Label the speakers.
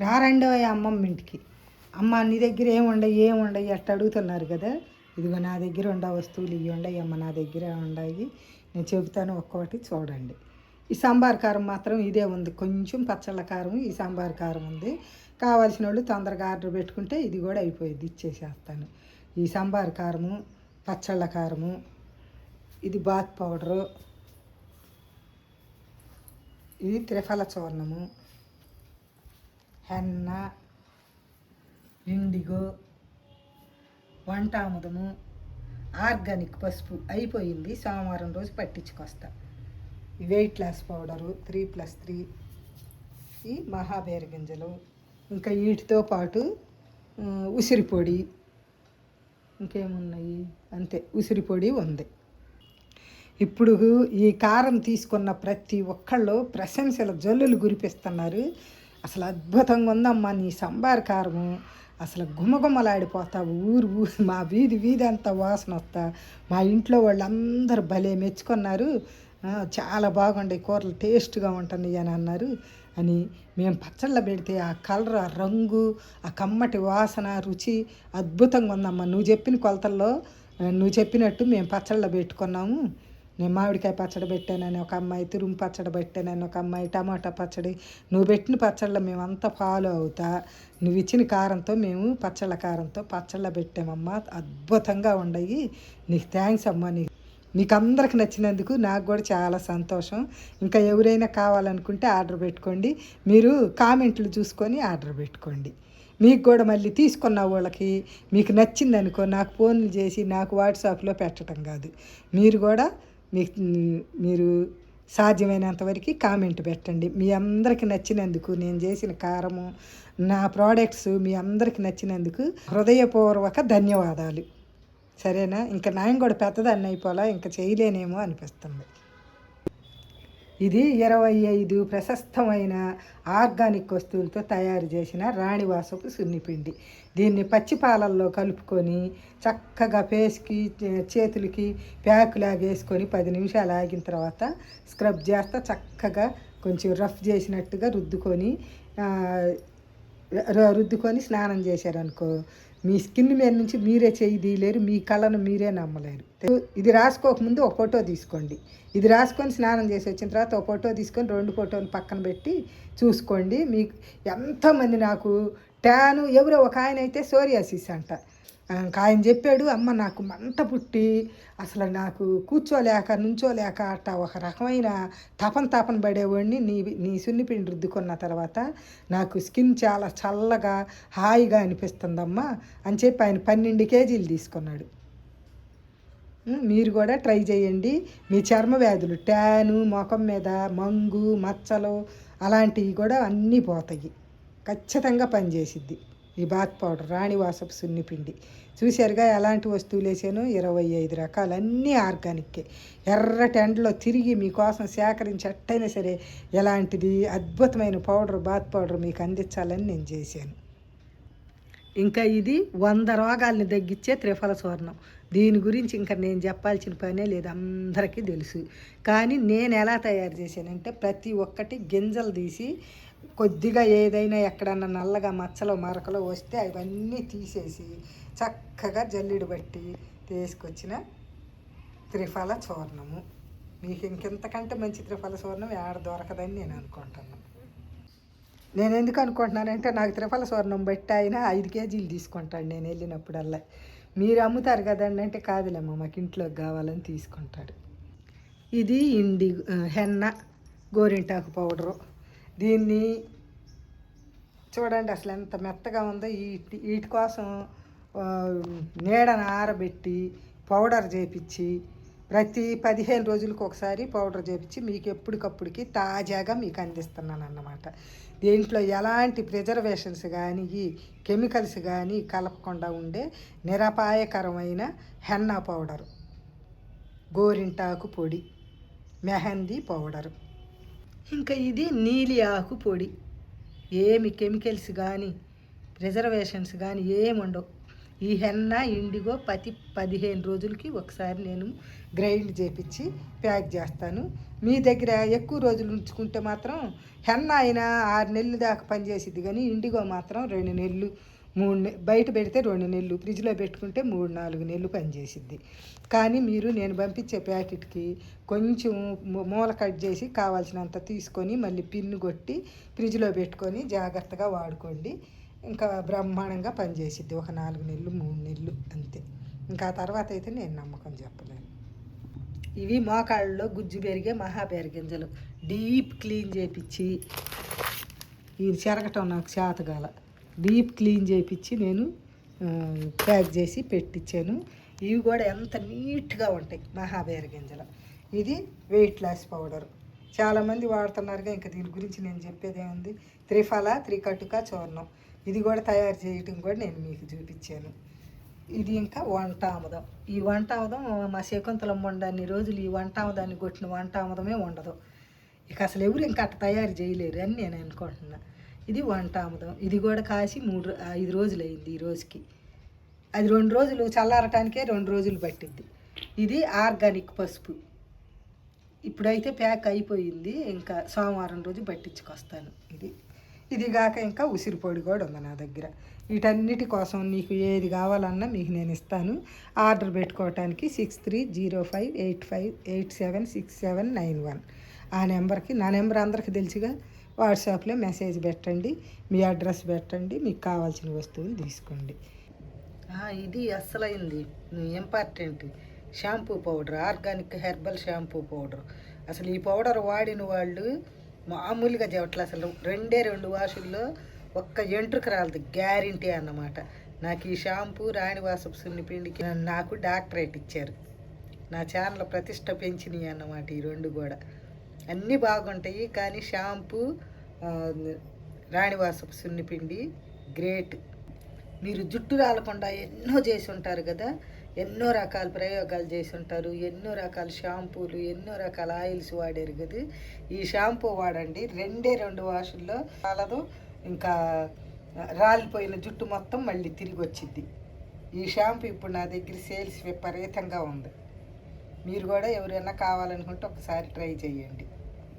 Speaker 1: రారండోయ్ అమ్మమ్మ ఇంటికి. అమ్మ నీ దగ్గర ఏముండయి అట్ట అడుగుతున్నారు కదా. ఇదిగో నా దగ్గర ఉండే వస్తువులు ఇవి ఉండయి అమ్మ, నా దగ్గర ఉండయి, నేను చెబుతాను ఒక్కొక్కటి చూడండి. ఈ సాంబార్ కారం మాత్రం ఇదే ఉంది, కొంచెం పచ్చళ్ళ కారం ఈ సాంబార్ కారం ఉంది. కావాల్సిన వాళ్ళు తొందరగా ఆర్డర్ పెట్టుకుంటే ఇది కూడా అయిపోయింది, ఇచ్చేసేస్తాను. ఈ సాంబార్ కారము, పచ్చళ్ళ కారము, ఇది బాత్ పౌడరు, ఇది త్రిఫల చూర్ణము, హెన్న, ఇండిగో, వంటాముదము, ఆర్గానిక్ పసుపు అయిపోయింది, సోమవారం రోజు పట్టించుకొస్తా. ఈ వెయిట్ లాస్ పౌడరు 3+3, ఈ మహాబేర గింజలు, ఇంకా వీటితో పాటు ఉసిరి పొడి, ఇంకేమున్నాయి అంతే, ఉసిరి పొడి ఉంది. ఇప్పుడు ఈ కారం తీసుకున్న ప్రతి ఒక్కళ్ళు ప్రశంసల జల్లులు కురిపిస్తున్నారు. అసలు అద్భుతంగా ఉందమ్మా నీ సాంబార్ కారము, అసలు గుమగుమలాడిపోతా, ఊరు మా వీధి అంతా వాసన వస్తా. మా ఇంట్లో వాళ్ళందరూ భలే మెచ్చుకున్నారు, చాలా బాగుండే కూరలు, టేస్ట్గా ఉంటుంది అని అన్నారు. అని మేము పచ్చళ్ళ పెడితే ఆ కలర్, ఆ రంగు, ఆ కమ్మటి వాసన, రుచి అద్భుతంగా ఉందమ్మా. నువ్వు చెప్పిన కొలతల్లో నువ్వు చెప్పినట్టు మేము పచ్చళ్ళ పెట్టుకున్నాము. నేను మామిడికాయ పచ్చడి పెట్టానని ఒక అమ్మాయి, తురుము పచ్చడి పెట్టానని ఒక అమ్మాయి, టమాటా పచ్చడి, నువ్వు పెట్టిన పచ్చళ్ళ మేమంతా ఫాలో అవుతా. నువ్వు ఇచ్చిన కారంతో మేము పచ్చళ్ళ కారంతో పచ్చళ్ళ పెట్టామమ్మా, అద్భుతంగా ఉండయి. నీకు థ్యాంక్స్ అమ్మా. మీకు అందరికి నచ్చినందుకు నాకు కూడా చాలా సంతోషం. ఇంకా ఎవరైనా కావాలనుకుంటే ఆర్డర్ పెట్టుకోండి, మీరు కామెంట్లు చూసుకొని ఆర్డర్ పెట్టుకోండి. మీకు కూడా మళ్ళీ తీసుకున్న వాళ్ళకి మీకు నచ్చిందనుకో నాకు ఫోన్లు చేసి నాకు వాట్సాప్లో పెట్టడం కాదు, మీరు కూడా మీరు సాధ్యమైనంతవరకు కామెంట్ పెట్టండి. మీ అందరికి నచ్చినందుకు, నేను చేసిన కారము, నా ప్రోడక్ట్స్ మీ అందరికి నచ్చినందుకు హృదయపూర్వక ధన్యవాదాలు. సరేనా? ఇంకా నేను కూడా పెద్దదాన్ని అయిపోలా, ఇంకా చేయలేనేమో అనిపిస్తుంది. ఇది 25 ప్రశస్తమైన ఆర్గానిక్ వస్తువులతో తయారు చేసిన రాణివాసపు సున్నిపిండి. దీన్ని పచ్చిపాలల్లో కలుపుకొని చక్కగా ఫేస్కి, చేతులకి ప్యాకులాగా వేసుకొని 10 నిమిషాలు ఆగిన తర్వాత స్క్రబ్ చేస్తా, చక్కగా కొంచెం రఫ్ చేసినట్టుగా రుద్దుకొని స్నానం చేశారనుకో, మీ స్కిన్ మీద నుంచి మీరే చేయి తీయలేరు, మీ కళ్ళను మీరే నమ్మలేరు. ఇది రాసుకోకముందు ఒక ఫోటో తీసుకోండి, ఇది రాసుకొని స్నానం చేసి వచ్చిన తర్వాత ఒక ఫోటో తీసుకొని 2 ఫోటోలు పక్కన పెట్టి చూసుకోండి. మీకు ఎంతోమంది నాకు ట్యాను, ఎవరో ఒక ఆయన అయితే సోరియాసిస్ అంట, ఆయన చెప్పాడు, అమ్మ నాకు మంట పుట్టి అసలు నాకు కూర్చోలేక నుంచోలేక అట్ట ఒక రకమైన తపన పడేవాడిని. నీ సున్నిపిండి రుద్దుకున్న తర్వాత నాకు స్కిన్ చాలా చల్లగా హాయిగా అనిపిస్తుందమ్మా అని చెప్పి ఆయన 12 కేజీలు తీసుకున్నాడు. మీరు కూడా ట్రై చేయండి. మీ చర్మ వ్యాధులు, ట్యాను, ముఖం మీద మంగు, మచ్చలు అలాంటివి కూడా అన్నీ పోతాయి. ఖచ్చితంగా పనిచేసిద్ది ఈ బాత్ పౌడర్, రాణివాసపు సున్నిపిండి. చూశారుగా ఎలాంటి వస్తువులు వేసాను, 25 రకాలు, అన్నీ ఆర్గానిక్కే. ఎర్రటి ఎండలో తిరిగి మీకోసం సేకరించి ఎట్టయినా సరే ఎలాంటిది అద్భుతమైన పౌడర్, బాత్ పౌడర్ మీకు అందించాలని నేను చేశాను. ఇంకా ఇది 100 రోగాల్ని తగ్గించే త్రిఫల చూర్ణం. దీని గురించి ఇంకా నేను చెప్పాల్సిన పనే లేదు, అందరికీ తెలుసు. కానీ నేను ఎలా తయారు చేశానంటే, ప్రతి ఒక్కటి గింజలు తీసి కొద్దిగా ఏదైనా ఎక్కడన్నా నల్లగా మచ్చలో మరకలో వస్తే అవన్నీ తీసేసి చక్కగా జల్లెడు బట్టి తీసుకొచ్చిన త్రిఫల చూర్ణము. మీకు ఇంకెంతకంటే మంచి త్రిఫల చూర్ణం ఏడ దొరకదని నేను అనుకుంటున్నాను. నేను ఎందుకు అనుకుంటున్నానంటే, నాకు త్రిఫల స్వర్ణం బట్టి ఆయన 5 కేజీలు తీసుకుంటాడు నేను వెళ్ళినప్పుడల్లా. మీరు అమ్ముతారు కదండి అంటే, కాదులేమ్మా మాకు ఇంట్లోకి కావాలని తీసుకుంటాడు. ఇది హెన్న గోరింటాకు పౌడరు. దీన్ని చూడండి అసలు ఎంత మెత్తగా ఉందో. వీటి కోసం నీడను ఆరబెట్టి పౌడర్ చేపించి ప్రతి 15 రోజులకు ఒకసారి పౌడర్ చేపించి మీకు ఎప్పటికప్పుడుకి తాజాగా మీకు అందిస్తున్నాను అన్నమాట. దీంట్లో ఎలాంటి ప్రిజర్వేషన్స్ కానీ కెమికల్స్ కానీ కలపకుండా ఉండే నిరపాయకరమైన హెన్నా పౌడరు, గోరింటాకు పొడి, మెహందీ పౌడరు, ఇంకా ఇది నీలి ఆకు పొడి. ఏమి కెమికల్స్ కానీ ప్రిజర్వేషన్స్ కానీ ఏమి ఉండవు. ఈ హెన్నా ఇండిగో ప్రతి 15 రోజులకి ఒకసారి నేను గ్రైండ్ చేపించి ప్యాక్ చేస్తాను. మీ దగ్గర ఎక్కువ రోజులు ఉంచుకుంటే మాత్రం హెన్న అయినా 6 నెలలు దాకా పనిచేసిద్ది, కానీ ఇండిగో మాత్రం 2 నెలలు 3 బయట పెడితే 2 నెలలు, ఫ్రిడ్జ్లో పెట్టుకుంటే 3-4 నెలలు పనిచేసిద్ది. కానీ మీరు నేను పంపించే ప్యాకెట్కి కొంచెం మూల కట్ చేసి కావాల్సినంత తీసుకొని మళ్ళీ పిన్ను కొట్టి ఫ్రిడ్జ్లో పెట్టుకొని జాగ్రత్తగా వాడుకోండి. ఇంకా బ్రహ్మాండంగా పనిచేసిద్ది. ఒక 4 నెలలు 3 నెలలు అంతే. ఇంకా తర్వాత అయితే నేను నమ్మకం చెప్పలేను. ఇవి మోకాళ్ళలో గుజ్జు పెరిగే మహాబేర గింజలు డీప్ క్లీన్ చేయించి, ఇది చెరగటం నాకు చేతగాల, డీప్ క్లీన్ చేయించి నేను ప్యాక్ చేసి పెట్టించాను. ఇవి కూడా ఎంత నీట్గా ఉంటాయి మహాబేర గింజలు. ఇది వెయిట్ లాస్ పౌడర్ చాలామంది వాడుతున్నారుగా, ఇంకా దీని గురించి నేను చెప్పేదేముంది. త్రిఫల త్రికటుక చూర్ణం, ఇది కూడా తయారు చేయటం కూడా నేను మీకు చూపించాను. ఇది ఇంకా వంటామదం. ఈ వంటామదం మా శకుంతలమ్మ ఉండన్ని రోజులు ఈ వంటామదాన్ని కొట్టిన వంటామదమే ఉండదు. ఇక అసలు ఎవరు ఇంకా అట్ట తయారు చేయలేరు అని నేను అనుకుంటున్నా. ఇది వంటామదం. ఇది కూడా కాసి 5 రోజులు అయింది ఈ రోజుకి. అది 2 రోజులు చల్లారటానికే 2 రోజులు పట్టిద్ది. ఇది ఆర్గానిక్ పసుపు. ఇప్పుడైతే ప్యాక్ అయిపోయింది, ఇంకా సోమవారం రోజు పట్టించుకొస్తాను. ఇది కాక ఇంకా ఉసిరి పొడి కూడా ఉంది నా దగ్గర. వీటన్నిటి కోసం నీకు ఏది కావాలన్నా మీకు నేను ఇస్తాను. ఆర్డర్ పెట్టుకోవటానికి 630585876791 ఆ నెంబర్కి, నా నెంబర్ అందరికీ తెలుసుగా, వాట్సాప్లో మెసేజ్ పెట్టండి, మీ అడ్రస్ పెట్టండి, మీకు కావాల్సిన వస్తువులు తీసుకోండి. ఇది అస్సలైంది important shampoo powder, organic herbal shampoo powder. అసలు ఈ పౌడర్ వాడిన వాళ్ళు మామూలుగా చెప్పట్లే. అసలు 2 వాషుల్లో ఒక్క ఎంట్రుక రాలదు, గ్యారంటీ అన్నమాట. నాకు ఈ షాంపూ రాణివాసపు సున్నిపిండికి నాకు డాక్టరేట్ ఇచ్చారు. నా ఛానల్ ప్రతిష్ట పెంచినాయి అన్నమాట ఈ 2 కూడా. అన్నీ బాగుంటాయి, కానీ షాంపూ రాణివాసపు సున్నిపిండి గ్రేట్. మీరు జుట్టు రాలకుండా ఎన్నో చేసి ఉంటారు కదా, ఎన్నో రకాల ప్రయోగాలు చేసి ఉంటారు, ఎన్నో రకాల షాంపూలు, ఎన్నో రకాల ఆయిల్స్ వాడారు కదా. ఈ షాంపూ వాడండి, 2 వాషుల్లో రాలదు, ఇంకా రాలిపోయిన జుట్టు మొత్తం మళ్ళీ తిరిగి వచ్చింది. ఈ షాంపూ ఇప్పుడు నా దగ్గర సేల్స్ విపరీతంగా ఉంది. మీరు కూడా ఎవరైనా కావాలనుకుంటే ఒకసారి ట్రై చేయండి.